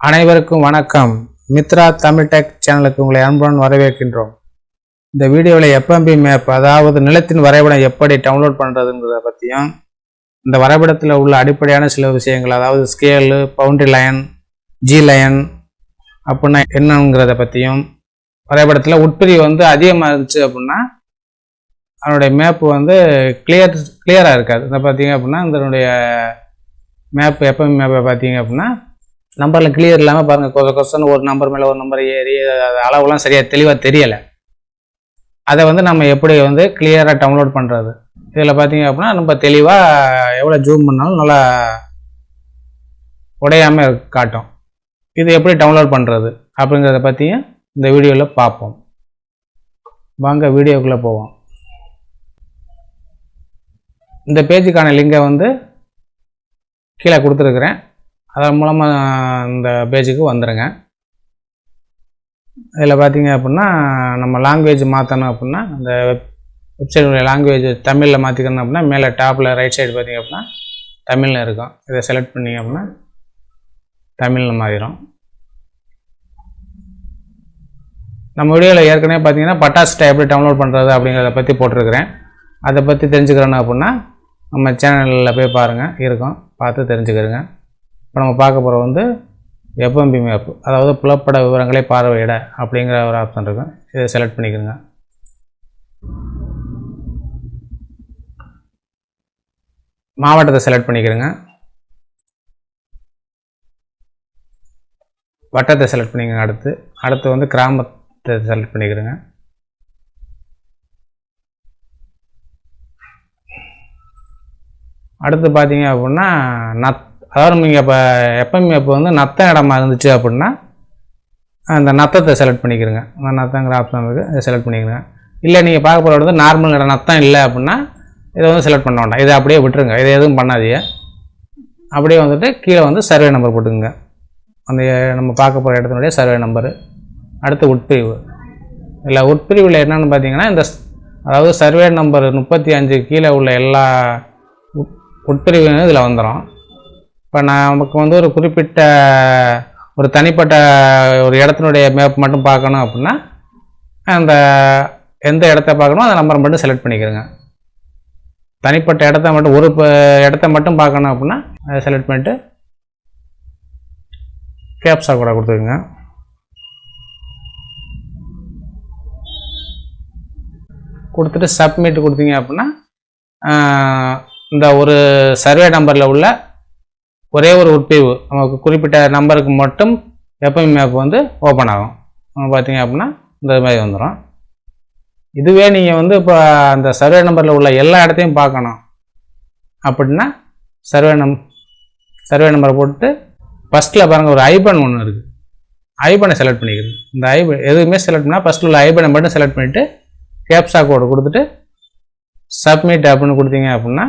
அனைவருக்கும் வணக்கம். மித்ரா தமிழ் டெக் சேனலுக்கு உங்களை அன்புடன் வரவேற்கின்றோம். இந்த வீடியோவில் எஃப்எம்பி மேப், அதாவது நிலத்தின் வரைபடம் எப்படி டவுன்லோட் பண்ணுறதுங்கிறத பற்றியும், இந்த வரைபடத்தில் உள்ள அடிப்படையான சில விஷயங்கள், அதாவது scale, boundary line, G line அப்படின்னா என்னங்கிறத பற்றியும், வரைபடத்தில் உட்பிரிவு அதிகமாக இருந்துச்சு அப்படின்னா அதனுடைய மேப்பு கிளியராக இருக்காது. இதை பார்த்தீங்க அப்படின்னா இதனுடைய மேப் எஃப்எம்பி மேப்பை பார்த்தீங்க அப்படின்னா நம்பரில் கிளியர் இல்லாமல் பாருங்கள், கொஸ்டின் ஒரு நம்பர் மேலே ஒரு நம்பர் ஏறி அளவுலாம் சரியாக தெளிவாக தெரியலை. அதை நம்ம எப்படி கிளியராக டவுன்லோட் பண்ணுறது, இதில் பார்த்தீங்க அப்படின்னா நம்ம தெளிவாக எவ்வளோ ஜூம் பண்ணாலும் நல்லா உடையாமல் காட்டும். இது எப்படி டவுன்லோட் பண்ணுறது அப்படிங்கிறத பற்றியும் இந்த வீடியோவில் பார்ப்போம். வாங்க வீடியோக்குள்ளே போவோம். இந்த பேஜுக்கான லிங்கை கீழே கொடுத்துருக்குறேன். அதன் மூலமாக இந்த பேஜுக்கு வந்துடுங்க. இதில் பார்த்தீங்க அப்படின்னா நம்ம லாங்குவேஜ் மாற்றணும் அப்படின்னா, அந்த வெப்சைட்டுடைய லாங்குவேஜ் தமிழில் மாற்றிக்கணும் அப்படின்னா மேலே டாப்பில் ரைட் சைடு பார்த்தீங்க அப்படின்னா தமிழில் இருக்கும். இதை செலக்ட் பண்ணிங்க அப்படின்னா தமிழில் மாறிடும். நம்ம வீடியோவில் ஏற்கனவே பார்த்தீங்கன்னா பட்டாஸ்ட்டை எப்படி டவுன்லோட் பண்ணுறது அப்படிங்கிறத பற்றி போட்டிருக்கிறேன். அதை பற்றி தெரிஞ்சுக்கிறோன்னு அப்படின்னா நம்ம சேனலில் போய் பாருங்கள், இருக்கும், பார்த்து தெரிஞ்சுக்கிறேங்க. இப்போ நம்ம பார்க்க போகிற எஃப்எம்பி மேப், அதாவது புலப்பட விவரங்களை பார்வையிட அப்படிங்கிற ஒரு ஆப்ஷன் இருக்கும். இதை செலக்ட் பண்ணிக்கிறேங்க. மாவட்டத்தை செலக்ட் பண்ணிக்கிறேங்க. வட்டத்தை செலக்ட் பண்ணிக்கிறேங்க. அடுத்து கிராமத்தை செலக்ட் பண்ணிக்கிறேங்க. அடுத்து பார்த்தீங்க அப்படின்னா அதாவது நீங்கள் இப்போ எஃப்எம்பி மேப் நத்தம் இடமா இருந்துச்சு அப்படின்னா அந்த நத்தத்தை செலக்ட் பண்ணிக்கிறேங்க. அந்த நத்தங்கிற ஆப்ஷன் இருக்குது, இதை செலக்ட் பண்ணிக்கிறேங்க. இல்லை நீங்கள் பார்க்க போகிறது நார்மல் இடம் நத்தம் இல்லை அப்படின்னா இதை செலக்ட் பண்ண வேண்டாம், இதை அப்படியே விட்டுருங்க. இதை எதுவும் பண்ணாதீங்க. அப்படியே கீழே சர்வே நம்பர் போட்டுக்குங்க. அந்த நம்ம பார்க்க போகிற இடத்தினுடைய சர்வே நம்பரு. அடுத்து உட்பிரிவு. இல்லை உட்பிரிவில் என்னென்னு பார்த்தீங்கன்னா அதாவது சர்வே நம்பர் 35 கீழே உள்ள எல்லா உட்பிரிவு இதில் வந்துடும். இப்போ நமக்கு ஒரு குறிப்பிட்ட ஒரு தனிப்பட்ட ஒரு இடத்தினுடைய மேப் மட்டும் பார்க்கணும் அப்படின்னா அந்த எந்த இடத்த பார்க்கணும் அந்த நம்பரை மட்டும் செலக்ட் பண்ணிக்கிறேங்க. தனிப்பட்ட இடத்த மட்டும் ஒரு இடத்த மட்டும் பார்க்கணும் அப்படின்னா அதை செலக்ட் பண்ணிவிட்டு கேப்சா கூட கொடுத்துருங்க. கொடுத்துட்டு சப்மிட் கொடுத்தீங்க அப்படின்னா இந்த ஒரு சர்வே நம்பரில் உள்ள ஒரே ஒரு உட்பிரிவு நமக்கு குறிப்பிட்ட நம்பருக்கு மட்டும் எஃப்எம்பி மேப் ஓப்பன் ஆகும். பார்த்தீங்க அப்படின்னா இந்த மாதிரி வந்துடும். இதுவே நீங்கள் இப்போ அந்த சர்வே நம்பரில் உள்ள எல்லா இடத்தையும் பார்க்கணும் அப்படின்னா சர்வே நம்பரை போட்டு ஃபஸ்ட்டில் பாருங்கள் ஒரு ஐபன் ஒன்று இருக்குது, ஐபனை செலக்ட் பண்ணிக்கிறேன். இந்த ஐபன் எதுவுமே செலக்ட் பண்ணால் ஃபஸ்ட்டில் உள்ள ஐபனை மட்டும் செலக்ட் பண்ணிவிட்டு கேப்சா கோடு கொடுத்துட்டு சப்மிட் அப்படின்னு கொடுத்தீங்க அப்படின்னா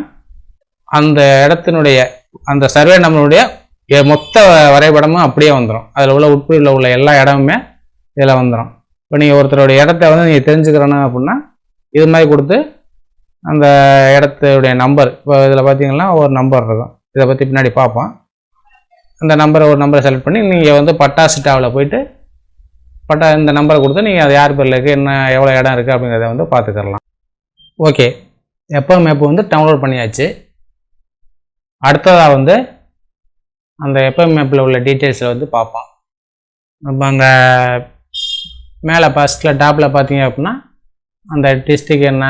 அந்த இடத்தினுடைய அந்த சர்வே நம்பருடைய மொத்த வரைபடமும் அப்படியே வந்துடும். அதில் உள்ள உட்பிரிவில் உள்ள எல்லா இடமுமே இதில் வந்துடும். இப்போ நீங்கள் ஒருத்தருடைய இடத்த நீங்கள் தெரிஞ்சுக்கிறணும் அப்படின்னா இது மாதிரி கொடுத்து அந்த இடத்துடைய நம்பர், இப்போ இதில் பார்த்தீங்கன்னா ஒரு நம்பர் இருக்கும், இதை பற்றி பின்னாடி பார்ப்போம். அந்த ஒரு நம்பரை செலக்ட் பண்ணி நீங்கள் பட்டாசு டாவில் போயிட்டு இந்த நம்பரை கொடுத்து நீங்கள் அது யார் பேரில் இருக்குது, என்ன எவ்வளோ இடம் இருக்குது அப்படிங்கிறத பார்த்துக்கலாம். ஓகே, எஃப்எம்பி மேப் டவுன்லோட் பண்ணியாச்சு. அடுத்ததாக அந்த எஃப்எம்பி மேப்பில் உள்ள டீட்டெயில்ஸில் பார்ப்போம். இப்போ அங்கே மேலே ஃபஸ்ட்டில் டாப்பில் பார்த்தீங்க அப்படின்னா அந்த டிஸ்ட்ரிக் என்ன,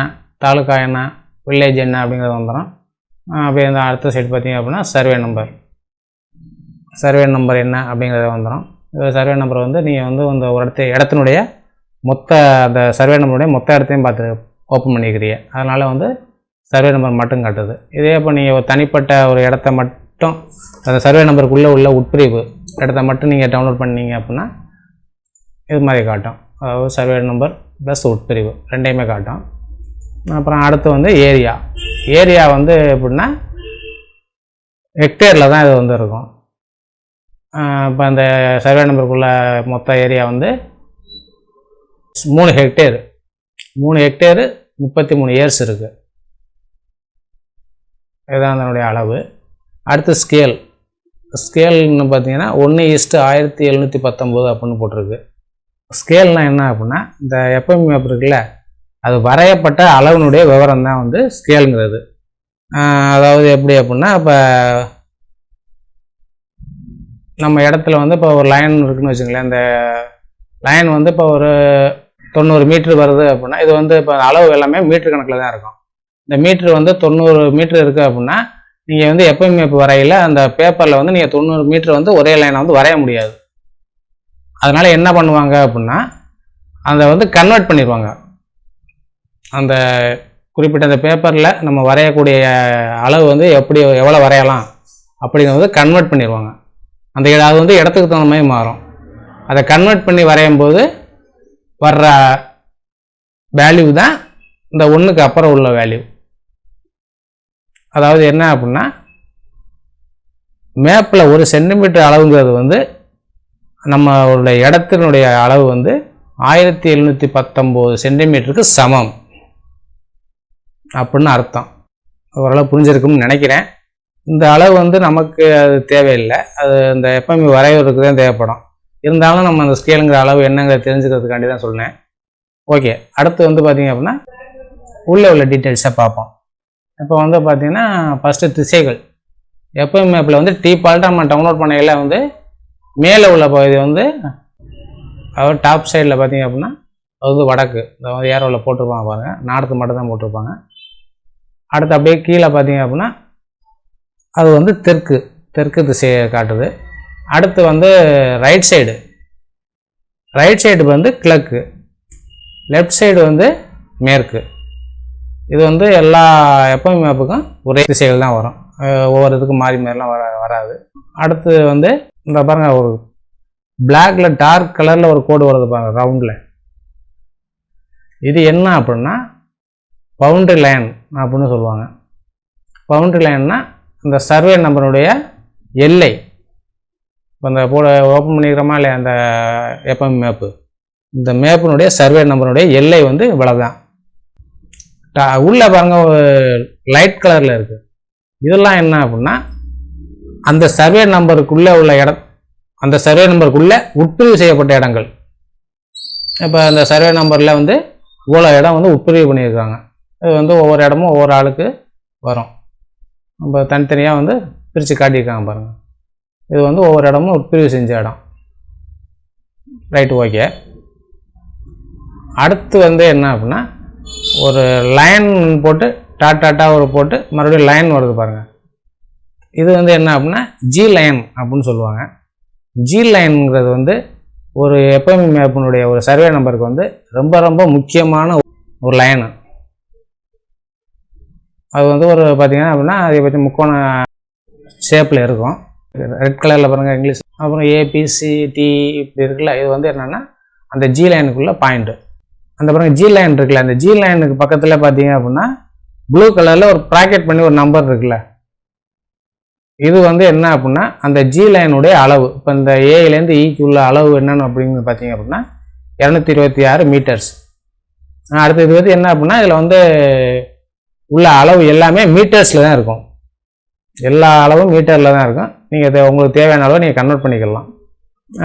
தாலுக்கா என்ன, வில்லேஜ் என்ன அப்படிங்கிறது வந்துடும். அப்படியே இந்த அடுத்த சைடு பார்த்தீங்க அப்படின்னா சர்வே நம்பர் என்ன அப்படிங்கிறத வந்துடும். சர்வே நம்பர் நீங்கள் இந்த ஒரு இடத்தினுடைய மொத்த அந்த சர்வே நம்பருடைய மொத்த இடத்தையும் பார்த்து ஓப்பன் பண்ணிக்கிறீங்க. அதனால் சர்வே நம்பர் மட்டும் காட்டுது. இதே இப்போ நீங்கள் ஒரு தனிப்பட்ட ஒரு இடத்த மட்டும் அந்த சர்வே நம்பருக்குள்ளே உள்ள உட்பிரிவு இடத்த மட்டும் நீங்கள் டவுன்லோட் பண்ணீங்க அப்படின்னா இது மாதிரி காட்டும். அதாவது சர்வே நம்பர் ப்ளஸ் உட்பிரிவு ரெண்டையுமே காட்டும். அப்புறம் அடுத்து ஏரியா எப்படின்னா ஹெக்டேரில் தான் இது இருக்கும். இப்போ அந்த சர்வே நம்பருக்குள்ள மொத்த ஏரியா 3 ஹெக்டேரு 33 ஏர்ஸ் இருக்குது. இதுதான் அதனுடைய அளவு. அடுத்து ஸ்கேல் ஸ்கேல்னு பார்த்தீங்கன்னா 1:1719 அப்படின்னு போட்டிருக்கு. ஸ்கேல்னால் என்ன அப்படின்னா, இந்த எஃப்எம் மேப் இருக்குல்ல, அது வரையப்பட்ட அளவினுடைய விவரம் தான் வந்து ஸ்கேலுங்கிறது. அதாவது எப்படி அப்படின்னா, இப்போ நம்ம இடத்துல வந்து இப்போ ஒரு லைன் இருக்குதுன்னு வச்சுங்களேன். இந்த லைன் வந்து இப்போ ஒரு 90 மீட்டர் வருது அப்படின்னா, இது வந்து இப்போ அளவு எல்லாமே மீட்டர் கணக்கில் தான் இருக்கும். இந்த மீட்ரு வந்து 90 மீட்டர் இருக்குது அப்படின்னா, நீங்கள் வந்து எஃப்எம் மேப் வரையில் அந்த பேப்பரில் வந்து நீங்கள் 90 மீட்டர் வந்து ஒரே லைனை வந்து வரைய முடியாது. அதனால் என்ன பண்ணுவாங்க அப்படின்னா, அதை வந்து கன்வெர்ட் பண்ணிடுவாங்க. அந்த குறிப்பிட்ட அந்த பேப்பரில் நம்ம வரையக்கூடிய அளவு வந்து எவ்வளோ வரையலாம் அப்படிங்கிறத வந்து கன்வெர்ட் பண்ணிடுவாங்க. அது வந்து இடத்துக்கு தகுந்த மாதிரி மாறும். அதை கன்வெர்ட் பண்ணி வரையும் போது வர்ற வேல்யூ தான் இந்த 1க்கு அப்புறம் உள்ள வேல்யூ. அதாவது என்ன அப்படின்னா, மேப்பில் 1 சென்டிமீட்டர் அளவுங்கிறது வந்து நம்மளுடைய இடத்தினுடைய அளவு வந்து 1719 சென்டிமீட்டருக்கு சமம் அப்படின்னு அர்த்தம். ஓரளவு புரிஞ்சிருக்கும்னு நினைக்கிறேன். இந்த அளவு வந்து நமக்கு அது தேவையில்லை, அது இந்த எஃப்எம் வரைவதற்கு தான் தேவைப்படும். இருந்தாலும் நம்ம அந்த ஸ்கேலுங்கிற அளவு என்னங்கிறத தெரிஞ்சுக்கிறதுக்காண்டி தான் சொன்னேன். ஓகே, அடுத்து வந்து பார்த்திங்க அப்படின்னா உள்ளே உள்ள டீட்டெயில்ஸை பார்ப்போம். இப்போ வந்து பார்த்திங்கன்னா ஃபஸ்ட்டு திசைகள். எஃப்எம் மேப்பில் வந்து டீஃபால்ட்டாக நம்ம டவுன்லோட் பண்ணையில் வந்து மேலே உள்ள பகுதி வந்து அதாவது டாப் சைடில் பார்த்திங்க அப்படின்னா அது வந்து வடக்கு, அதை வந்து ஏரோவில் போட்டிருப்பாங்க பாருங்கள், நார்த்து மட்டும் தான் போட்டிருப்பாங்க. அடுத்து அப்படியே கீழே பார்த்திங்க அப்படின்னா அது வந்து தெற்கு திசையை காட்டுது. அடுத்து வந்து ரைட் சைடு வந்து கிழக்கு, லெஃப்ட் சைடு வந்து மேற்கு. இது வந்து எல்லா எஃப்எம் மேப்புக்கும் ஒரே திசைகள் தான் வரும், ஒவ்வொரு இதுக்கும் மாறிலாம் வராது. அடுத்து வந்து இந்த பாருங்கள், ஒரு பிளாக்ல டார்க் கலரில் ஒரு கோடு வருது பாருங்கள் ரவுண்டில். இது என்ன அப்படின்னா பவுண்டரி லைன் அப்படின்னு சொல்லுவாங்க. பவுண்டரி லைன்னா இந்த சர்வே நம்பருடைய எல்லை. இப்போ இந்த ஓப்பன் பண்ணிக்கிறோமா இல்லையா அந்த எஃப்எம் மேப்பு, இந்த மேப்பினுடைய சர்வே நம்பருடைய எல்லை வந்து இவ்வளோதான். உள்ளே பாருங்க லைட் கலரில் இருக்குது. இதெல்லாம் என்ன அப்படின்னா அந்த சர்வே நம்பருக்குள்ளே உள்ள இடம், அந்த சர்வே நம்பருக்குள்ளே உட்பிரிவு செய்யப்பட்ட இடங்கள். இப்போ அந்த சர்வே நம்பரில் வந்து இவ்வளோ இடம் வந்து உட்பிரிவு பண்ணியிருக்காங்க. இது வந்து ஒவ்வொரு இடமும் ஒவ்வொரு ஆளுக்கு வரும். நம்ம தனித்தனியாக வந்து பிரித்து காட்டியிருக்காங்க பாருங்கள். இது வந்து ஒவ்வொரு இடமும் உட்பிரிவு செஞ்ச இடம். Right, okay. அடுத்து வந்து என்ன அப்படின்னா ஒரு லைன் போட்டு டாட்டா ஒரு போட்டு மறுபடியும் லைன் வருது பாருங்கள். இது வந்து என்ன அப்படின்னா ஜி லைன் அப்படின்னு சொல்லுவாங்க. ஜி லைனுங்கிறது வந்து ஒரு எஃப்எம் மேப்பினுடைய ஒரு சர்வே நம்பருக்கு வந்து ரொம்ப ரொம்ப முக்கியமான ஒரு லைனு. அது வந்து ஒரு பார்த்திங்கன்னா அப்படின்னா அதை பற்றி முக்கோண ஷேப்பில் இருக்கும். ரெட் கலரில் பாருங்கள் இங்கிலீஷ். அப்புறம் ஏபிசிடி இப்படி இருக்குல்ல, இது வந்து என்னென்னா அந்த ஜி லைனுக்குள்ள பாயிண்ட்டு. அந்த பாருங்கள் ஜி லைன் இருக்குல்ல, அந்த ஜி லைனுக்கு பக்கத்தில் பார்த்தீங்க அப்படின்னா ப்ளூ கலரில் ஒரு ப்ராக்கெட் பண்ணி ஒரு நம்பர் இருக்குல்ல, இது வந்து என்ன அப்படின்னா அந்த ஜி லைனுடைய அளவு. இப்போ இந்த ஏலேருந்து ஈக்கு உள்ள அளவு என்னென்னு அப்படின்னு பார்த்தீங்க அப்படின்னா 226 மீட்டர்ஸ். அடுத்து இது வந்து என்ன அப்படின்னா இதில் வந்து உள்ள அளவு எல்லாமே மீட்டர்ஸில் தான் இருக்கும். எல்லா அளவும் மீட்டரில் தான் இருக்கும். நீங்கள் உங்களுக்கு தேவையான அளவு நீங்கள் கன்வெர்ட் பண்ணிக்கலாம்.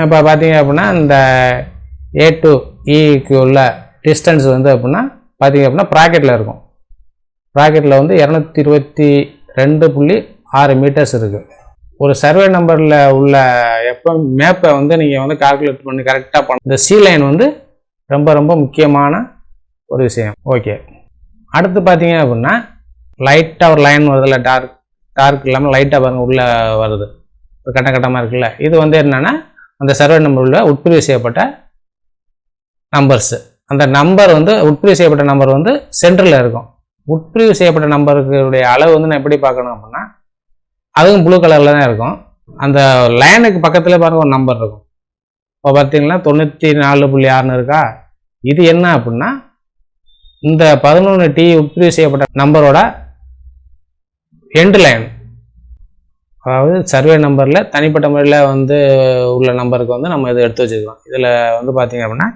இப்போ பார்த்தீங்க அப்படின்னா இந்த ஏ டு ஈக்கு உள்ள டிஸ்டன்ஸ் வந்து அப்படின்னா பார்த்தீங்க அப்படின்னா ப்ராக்கெட்டில் இருக்கும். ப்ராக்கெட்டில் வந்து 222.6 மீட்டர்ஸ் இருக்குது. ஒரு சர்வே நம்பரில் உள்ள எஃப்எம் மேப்பை வந்து நீங்கள் வந்து கால்குலேட் பண்ணி கரெக்டாக பண்ண இந்த சி லைன் வந்து ரொம்ப ரொம்ப முக்கியமான ஒரு விஷயம். ஓகே, அடுத்து பார்த்தீங்க அப்படின்னா லைட்டாக ஒரு லைன் வருதுல்ல, டார்க் இல்லாமல் லைட்டாக பாருங்கள் உள்ளே வருது, ஒரு கட்டமாக இருக்குல்ல, இது வந்து என்னென்னா அந்த சர்வே நம்பர் உள்ள உட்பிரிவு செய்யப்பட்ட நம்பர்ஸு. அந்த நம்பர் வந்து உட்பிரிவு செய்யப்பட்ட நம்பர் வந்து சென்டரில் இருக்கும். உட்பிரிவு செய்யப்பட்ட நம்பருக்குடைய அளவு வந்து நான் எப்படி பார்க்கணும் அப்படின்னா அதுவும் ப்ளூ கலரில் தான் இருக்கும். அந்த லைனுக்கு பக்கத்தில் பாருங்கள் ஒரு நம்பர் இருக்கும். இப்போ பார்த்தீங்கன்னா 94.6 இருக்கா. இது என்ன அப்படின்னா இந்த 11T உட்பிரிவு செய்யப்பட்ட நம்பரோட எண்டு லைன். அதாவது சர்வே நம்பரில் தனிப்பட்ட முறையில் வந்து உள்ள நம்பருக்கு வந்து நம்ம இதை எடுத்து வச்சுக்கலாம். இதில் வந்து பார்த்திங்க அப்படின்னா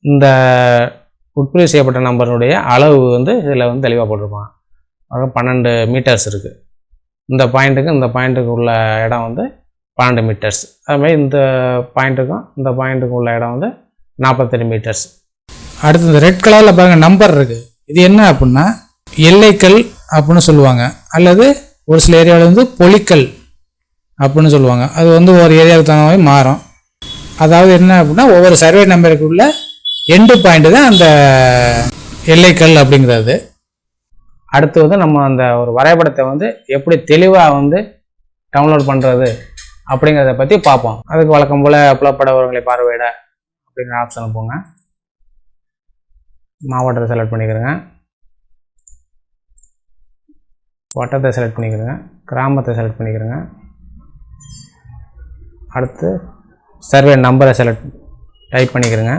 இந்த உட்பிரிவு செய்யப்பட்ட நம்பருடைய அளவு வந்து இதில் வந்து தெளிவாக போட்டிருப்பாங்க. 12 மீட்டர்ஸ் இருக்குது. இந்த பாயிண்ட்டுக்கு உள்ள இடம் வந்து 12 மீட்டர்ஸ். அதுமாதிரி இந்த பாயிண்ட்டுக்கும் இந்த பாயிண்ட்டுக்கும் உள்ள இடம் வந்து 48 மீட்டர்ஸ். அடுத்து இந்த ரெட் கலரில் பாருங்கள் நம்பர் இருக்குது. இது என்ன அப்படின்னா எல்லைக்கல் அப்படின்னு சொல்லுவாங்க, அல்லது ஒரு சில ஏரியாவில் வந்து பொலிக்கல் அப்படின்னு சொல்லுவாங்க. அது வந்து ஒரு ஏரியாவுக்கு தகுந்த மாதிரி மாறும். அதாவது என்ன அப்படின்னா ஒவ்வொரு சர்வே நம்பருக்குள்ள எண்டு பாயிண்ட்டு தான் அந்த எல்லைக்கல் அப்படிங்கிறது. அடுத்து வந்து நம்ம அந்த ஒரு வரைபடத்தை வந்து எப்படி தெளிவாக வந்து டவுன்லோட் பண்ணுறது அப்படிங்கிறத பற்றி பார்ப்போம். அதுக்கு வழக்கம் போல் புலப்பட விவரங்களை பார்வையிட அப்படிங்கிற ஆப்ஷன் போங்க. மாவட்டத்தை செலக்ட் பண்ணிக்கிறேங்க, வட்டத்தை செலக்ட் பண்ணிக்கிறேங்க, கிராமத்தை செலக்ட் பண்ணிக்கிறேங்க. அடுத்து சர்வே நம்பரை டைப் பண்ணிக்கிறேங்க.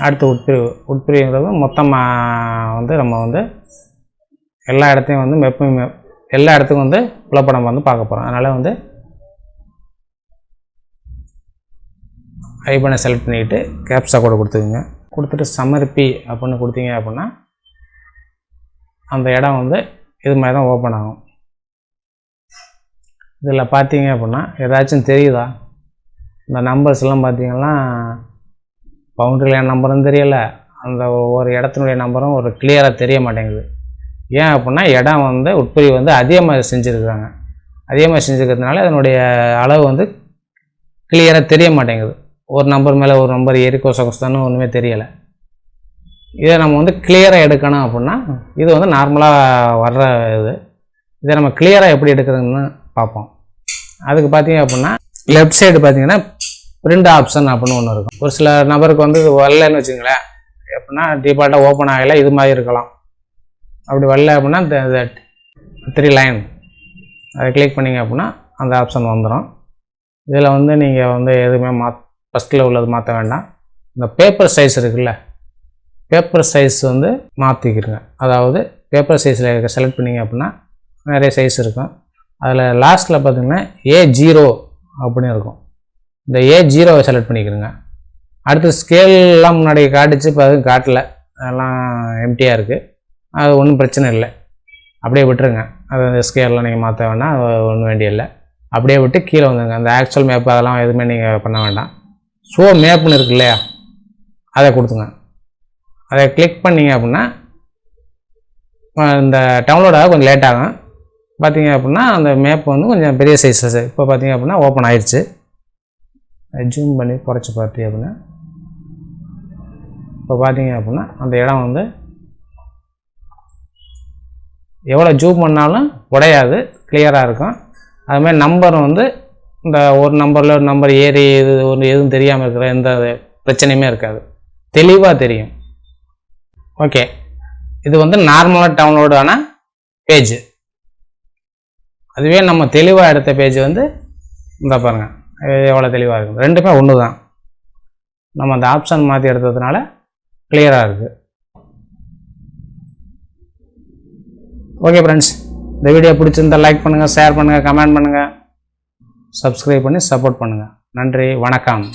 அடுத்து உட்பிரிவுங்கிறது மொத்தமாக வந்து நம்ம வந்து எல்லா இடத்தையும் வந்து எல்லா இடத்துக்கும் வந்து புலப்படம் வந்து பார்க்க போகிறோம். அதனால் வந்து ஐபனை செலக்ட் பண்ணிக்கிட்டு கேப்சா கோடு கொடுத்துக்குங்க. கொடுத்துட்டு சமர்ப்பி அப்படின்னு கொடுத்தீங்க அப்படின்னா அந்த இடம் வந்து இது மாதிரி தான் ஓப்பன் ஆகும். இதில் பார்த்தீங்க அப்படின்னா ஏதாச்சும் தெரியுதா? இந்த நம்பர்ஸ்லாம் பார்த்தீங்கன்னா பவுண்டரியில் நம்பரும் தெரியலை, அந்த ஒவ்வொரு இடத்தினுடைய நம்பரும் ஒரு கிளியராக தெரிய மாட்டேங்குது. ஏன் அப்படின்னா இடம் வந்து உட்பிரிவு வந்து அதிகமாக செஞ்சுருக்குறாங்க. அதிகமாக செஞ்சுருக்கிறதுனால அதனுடைய அளவு வந்து கிளியராக தெரிய மாட்டேங்குது. ஒரு நம்பர் மேலே ஒரு நம்பர் ஏறி கொசன்னு ஒன்றுமே தெரியலை. இதை நம்ம வந்து கிளியராக எடுக்கணும் அப்படின்னா இது வந்து நார்மலாக வர்ற இதை நம்ம கிளியராக எப்படி எடுக்கிறதுன்னு பார்ப்போம். அதுக்கு பார்த்தீங்க அப்படின்னா லெஃப்ட் சைடு பார்த்தீங்கன்னா பிரிண்ட் ஆப்ஷன் அப்படின்னு ஒன்று இருக்கும். ஒரு சில நபருக்கு வந்து இது வரலன்னு வச்சுங்களேன், எப்படின்னா டிஃபால்ட்டாக ஓப்பன் ஆகலை, இது மாதிரி இருக்கலாம். அப்படி வரல அப்படின்னா இந்த 3 லைன் அதை கிளிக் பண்ணிங்க அப்படின்னா அந்த ஆப்ஷன் வந்துடும். இதில் வந்து நீங்கள் வந்து எதுவுமே ஃபஸ்ட்டில் உள்ளது மாற்ற வேண்டாம். இந்த பேப்பர் சைஸ் இருக்குல்ல, பேப்பர் சைஸ் வந்து மாற்றிக்கிறங்க. அதாவது பேப்பர் சைஸில் செலக்ட் பண்ணிங்க அப்படின்னா நிறைய சைஸ் இருக்கும். அதில் லாஸ்ட்டில் பார்த்திங்கன்னா A0 அப்படின்னு இருக்கும். இந்த A0வை செலக்ட் பண்ணிக்கிறங்க. அடுத்து ஸ்கேல்லாம் முன்னாடி காட்டுச்சு, இப்போ அதுவும் காட்டலை, அதெல்லாம் எம்டியாக இருக்குது. அது ஒன்றும் பிரச்சனை இல்லை, அப்படியே விட்டுருங்க. அது ஸ்கேல்லாம் நீங்கள் மாற்ற வேண்டாம், அது ஒன்றும் வேண்டிய இல்லை. அப்படியே விட்டு கீழே வந்துங்க. அந்த ஆக்சுவல் மேப் அதெல்லாம் எதுவுமே நீங்கள் பண்ண வேண்டாம். ஷோ மேப்னு இருக்கு இல்லையா, அதை கொடுத்துங்க. அதை கிளிக் பண்ணிங்க அப்படின்னா இந்த டவுன்லோடாக கொஞ்சம் லேட் ஆகும். பார்த்தீங்க அப்படின்னா அந்த மேப் வந்து கொஞ்சம் பெரிய சைஸஸ் இப்போ பார்த்தீங்க அப்படின்னா ஓப்பன் ஆயிடுச்சு. ஜூம் பண்ணி குறைச்சி பார்த்தீங்க அப்படின்னா இப்போ பார்த்தீங்க அப்படின்னா அந்த இடம் வந்து எவ்வளோ ஜூம் பண்ணாலும் உடையாது, கிளியராக இருக்கும். அதுமாதிரி நம்பர் வந்து இந்த ஒரு நம்பரில் ஒரு நம்பர் ஏறி இது ஒன்று எதுவும் தெரியாமல் இருக்கிற எந்த பிரச்சனையுமே இருக்காது, தெளிவாக தெரியும். ஓகே, இது வந்து நார்மலாக டவுன்லோடான பேஜ். அதுவே நம்ம தெளிவாக எடுத்த பேஜ் வந்து இந்த பாருங்கள் எவ்வளோ தெளிவாக இருக்குது. ரெண்டுமே ஒன்று தான், நம்ம அந்த ஆப்ஷன் மாற்றி எடுத்ததுனால கிளியராக இருக்குது. ஓகே ஃப்ரெண்ட்ஸ், இந்த வீடியோ பிடிச்சிருந்தால் லைக் பண்ணுங்கள், ஷேர் பண்ணுங்கள், கமெண்ட் பண்ணுங்கள், சப்ஸ்கிரைப் பண்ணி சப்போர்ட் பண்ணுங்கள். நன்றி, வணக்கம்.